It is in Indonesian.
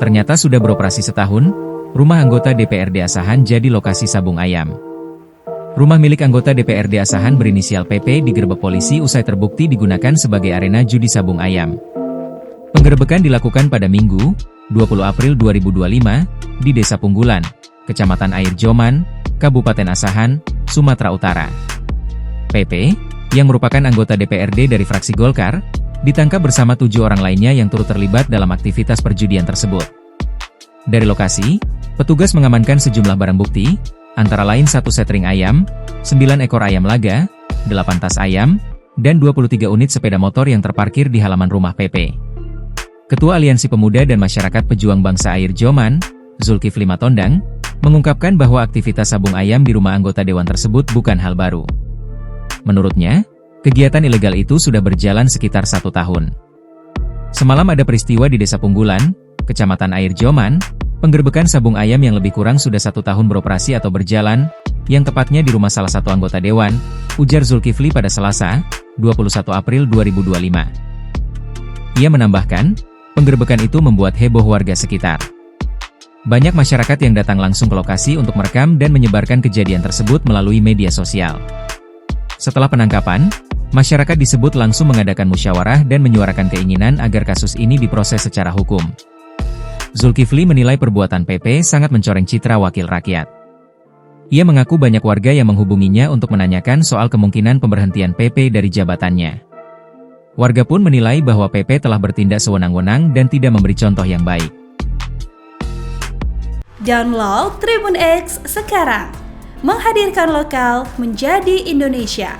Ternyata sudah beroperasi setahun, rumah anggota DPRD Asahan jadi lokasi sabung ayam. Rumah milik anggota DPRD Asahan berinisial PP digerebek polisi usai terbukti digunakan sebagai arena judi sabung ayam. Penggerebekan dilakukan pada Minggu, 20 April 2025, di Desa Punggulan, Kecamatan Air Joman, Kabupaten Asahan, Sumatera Utara. PP, yang merupakan anggota DPRD dari fraksi Golkar, ditangkap bersama 7 orang lainnya yang turut terlibat dalam aktivitas perjudian tersebut. Dari lokasi, petugas mengamankan sejumlah barang bukti, antara lain 1 set ring ayam, 9 ekor ayam laga, 8 tas ayam, dan 23 unit sepeda motor yang terparkir di halaman rumah PP. Ketua Aliansi Pemuda dan Masyarakat Pejuang Bangsa Air Joman, Zulkifli Matondang, mengungkapkan bahwa aktivitas sabung ayam di rumah anggota dewan tersebut bukan hal baru. Menurutnya, kegiatan ilegal itu sudah berjalan sekitar 1 tahun. Semalam ada peristiwa di Desa Punggulan, Kecamatan Air Joman, penggerebekan sabung ayam yang lebih kurang sudah 1 tahun beroperasi atau berjalan, yang tepatnya di rumah salah satu anggota dewan, ujar Zulkifli pada Selasa, 21 April 2025. Ia menambahkan, penggerebekan itu membuat heboh warga sekitar. Banyak masyarakat yang datang langsung ke lokasi untuk merekam dan menyebarkan kejadian tersebut melalui media sosial. Setelah penangkapan, masyarakat disebut langsung mengadakan musyawarah dan menyuarakan keinginan agar kasus ini diproses secara hukum. Zulkifli menilai perbuatan PP sangat mencoreng citra wakil rakyat. Ia mengaku banyak warga yang menghubunginya untuk menanyakan soal kemungkinan pemberhentian PP dari jabatannya. Warga pun menilai bahwa PP telah bertindak sewenang-wenang dan tidak memberi contoh yang baik. Download Tribun X sekarang, menghadirkan lokal menjadi Indonesia.